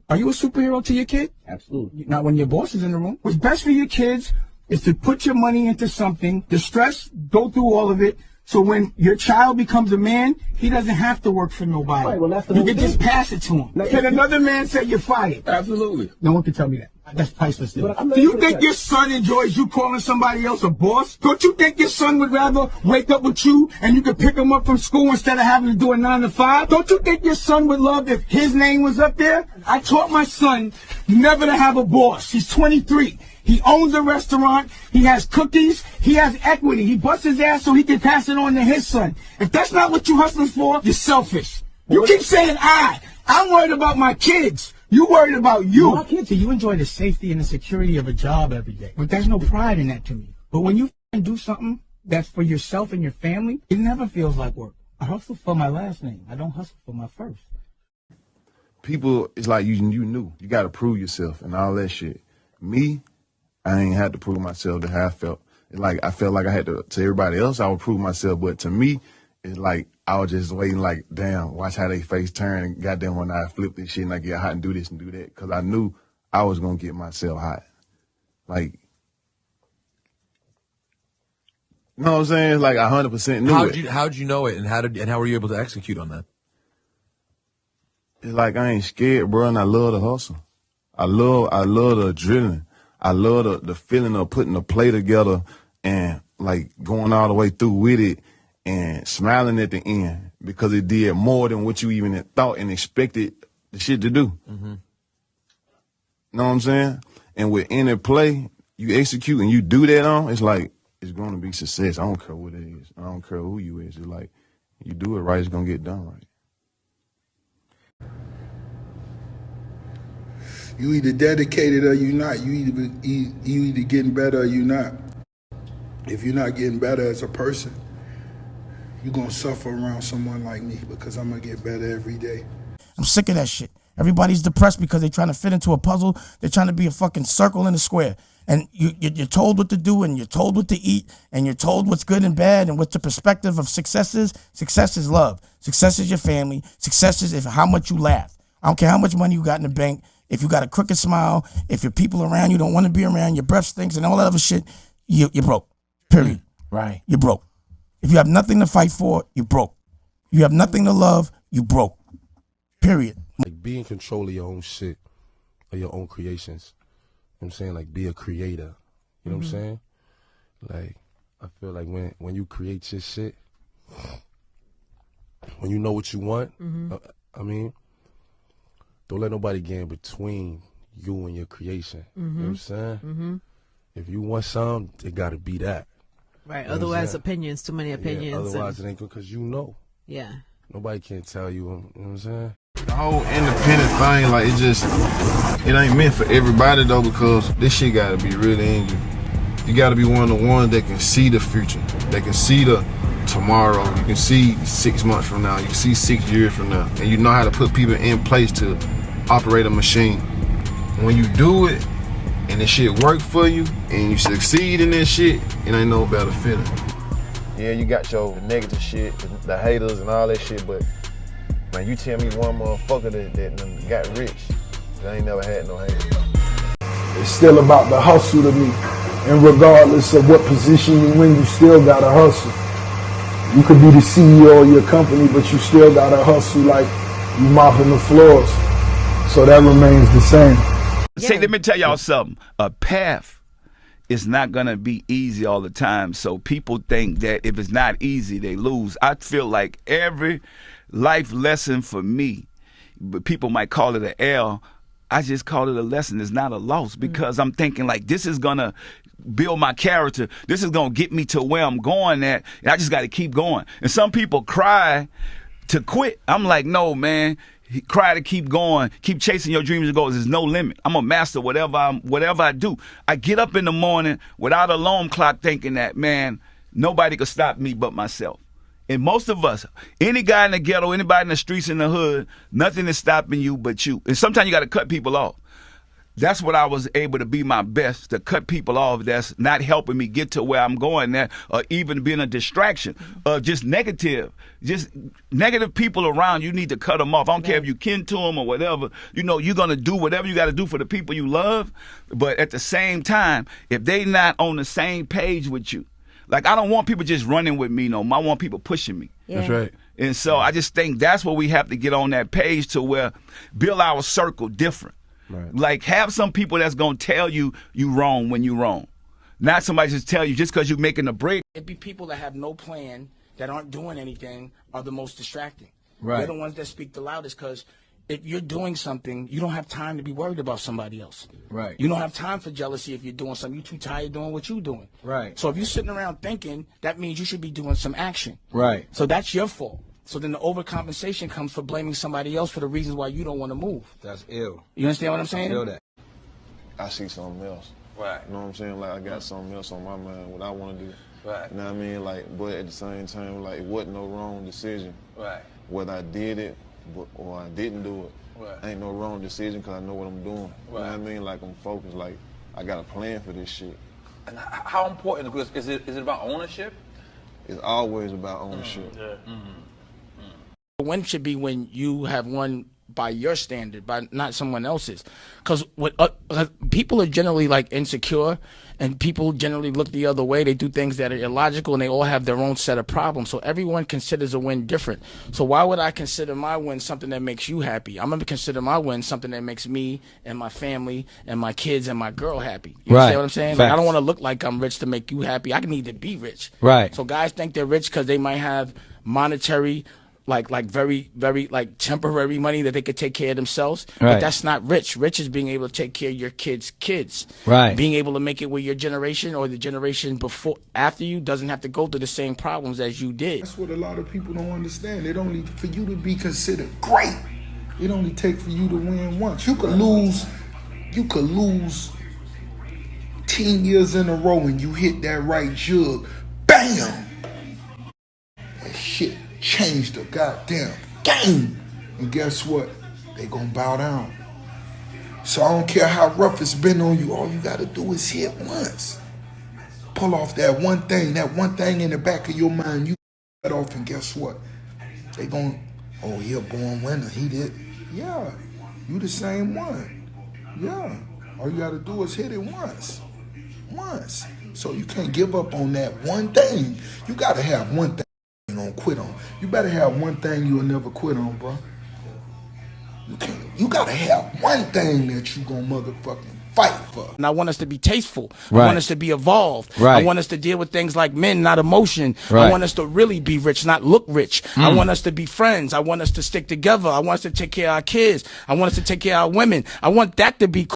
Are you a superhero to your kid? Absolutely. Not when your boss is in the room. What's best for your kids is to put your money into something, the stress, go through all of it, so when your child becomes a man, he doesn't have to work for nobody. Right, well, that's the you whole can thing. just pass it to him. Can another man say you're fired? Absolutely. No one can tell me that. That's priceless. But I'm Do not you gonna think say- your son enjoys you calling somebody else a boss? Don't you think your son would rather wake up with you and you could pick him up from school instead of having to do a 9 to 5? Don't you think your son would love if his name was up there? I taught my son never to have a boss. He's 23. He owns a restaurant. He has cookies. He has equity. He busts his ass so he can pass it on to his son. If that's not what you're hustling for, you're selfish. You keep saying I'm worried about my kids. You worried about you. My kids. So you enjoy the safety and the security of a job every day. But there's no pride in that to me. But when you do something that's for yourself and your family, it never feels like work. I hustle for my last name. I don't hustle for my first. People, it's like you knew. You got to prove yourself and all that shit. Me, I ain't had to prove myself to how I felt. It's like I felt like I had to everybody else, I would prove myself. But to me, it's like I was just waiting like, damn, watch how they face turn. And goddamn, when I flip this shit and I get hot and do this and do that. Because I knew I was going to get myself hot. Like, you know what I'm saying? Like 100% knew it. How'd you know it, and how were you able to execute on that? It's like I ain't scared, bro, and I love the hustle. I love the adrenaline. I love the feeling of putting the play together and like going all the way through with it and smiling at the end because it did more than what you even had thought and expected the shit to do. Mm-hmm. Know what I'm saying? And with any play you execute and you do that on, it's like it's going to be success. I don't care what it is. I don't care who you is. It's like you do it right, it's going to get done right. You either dedicated or you not. You either getting better or you not. If you're not getting better as a person, you're going to suffer around someone like me because I'm going to get better every day. I'm sick of that shit. Everybody's depressed because they're trying to fit into a puzzle. They're trying to be a fucking circle in a square. And you're told what to do, and you're told what to eat, and you're told what's good and bad, and what the perspective of success is. Success is love. Success is your family. Success is how much you laugh. I don't care how much money you got in the bank. If you got a crooked smile, if your people around you don't want to be around, your breath stinks and all that other shit, you're broke. Period. Right. You're broke. If you have nothing to fight for, you're broke. You have nothing to love, you broke. Period. Like, be in control of your own shit, or your own creations. You know what I'm saying? Like, be a creator. You know what I'm saying? Like, I feel like when you create your shit, when you know what you want, I mean, don't let nobody get in between you and your creation. You know what I'm saying? If you want something, it got to be that. Right. You know Otherwise, opinions, too many opinions. Yeah, otherwise, it ain't good because you know. Yeah. Nobody can tell you, you know what I'm saying? The whole independent thing, like, it ain't meant for everybody though, because this shit gotta be really in you. You gotta be one of the ones that can see the future, that can see the tomorrow. You can see 6 months from now, you can see 6 years from now, and you know how to put people in place to operate a machine. When you do it, and this shit work for you, and you succeed in this shit, it ain't no better feeling. Yeah, you got your negative shit, the haters and all that shit, but man, you tell me one motherfucker that got rich, that ain't never had no haters. It's still about the hustle to me. And regardless of what position you in, you still gotta hustle. You could be the CEO of your company, but you still gotta hustle like you mopping the floors. So that remains the same. See, let me tell y'all something. A path is not going to be easy all the time. So people think that if it's not easy, they lose. I feel like every life lesson for me, but people might call it an L, I just call it a lesson. It's not a loss, because I'm thinking like this is going to build my character. This is going to get me to where I'm going at. And I just got to keep going. And some people cry to quit. I'm like, no, man. Cry to keep going, keep chasing your dreams and goals. There's no limit. I'm a master whatever I do. I get up in the morning without an alarm clock thinking that, man, nobody could stop me but myself. And most of us, any guy in the ghetto, anybody in the streets in the hood, nothing is stopping you but you. And sometimes you got to cut people off. that's what I was able to be my best, to cut people off that's not helping me get to where I'm going at, or even being a distraction, just negative people around. You need to cut them off. I don't care if you kin to them or whatever. You know, you're going to do whatever you got to do for the people you love. But at the same time, if they not on the same page with you, like, I don't want people just running with me no more. I want people pushing me. That's right. And so I just think that's what we have to get on that page, to where build our circle different. Right. Like, have some people that's going to tell you wrong when you wrong. Not somebody just tell you just because you're making a break. It'd be people that have no plan, that aren't doing anything, are the most distracting. Right. They're the ones that speak the loudest, because if you're doing something, you don't have time to be worried about somebody else. Right. You don't have time for jealousy if you're doing something. You're too tired doing what you're doing. Right. So if you're sitting around thinking, that means you should be doing some action. Right. So that's your fault. So then the overcompensation comes for blaming somebody else for the reasons why you don't want to move. That's ill. You understand what I'm saying? I feel that. I see something else. Right. You know what I'm saying? Like, I got something else on my mind, what I want to do. Right. You know what I mean? Like, but at the same time, like, it wasn't no wrong decision. Right. Whether I did it or I didn't do it. Right. Ain't no wrong decision, because I know what I'm doing. You know what I mean? Like, I'm focused. Like, I got a plan for this shit. And how important is it about ownership? It's always about ownership. Win should be when you have won by your standard, by not someone else's. Because people are generally like insecure, and people generally look the other way. They do things that are illogical, and they all have their own set of problems. So everyone considers a win different. So why would I consider my win something that makes you happy? I'm gonna consider my win something that makes me and my family and my kids and my girl happy. You understand what I'm saying? Like, I don't want to look like I'm rich to make you happy. I need to be rich. Right. So guys think they're rich because they might have monetary, like very, very like temporary money that they could take care of themselves. Right. But that's not rich. Rich is being able to take care of your kids' kids. Right. Being able to make it where your generation or the generation after you doesn't have to go through the same problems as you did. That's what a lot of people don't understand. It only, for you to be considered great, it only takes for you to win once. You could lose 10 years in a row and you hit that right jug. Bam! That shit changed the goddamn game. And guess what? They gonna bow down. So I don't care how rough it's been on you, all you gotta do is hit once. Pull off that one thing in the back of your mind, you cut off, and guess what? They gon', oh, he a born winner, he did. Yeah, you the same one. Yeah, all you gotta do is hit it once. So you can't give up on that one thing. You gotta have one thing you don't quit on. You better have one thing you'll never quit on, bro. You gotta have one thing that you gonna motherfucking fight for. And I want us to be tasteful. Right. I want us to be evolved. Right. I want us to deal with things like men, not emotion. Right. I want us to really be rich, not look rich. I want us to be friends. I want us to stick together. I want us to take care of our kids. I want us to take care of our women. I want that to be cool.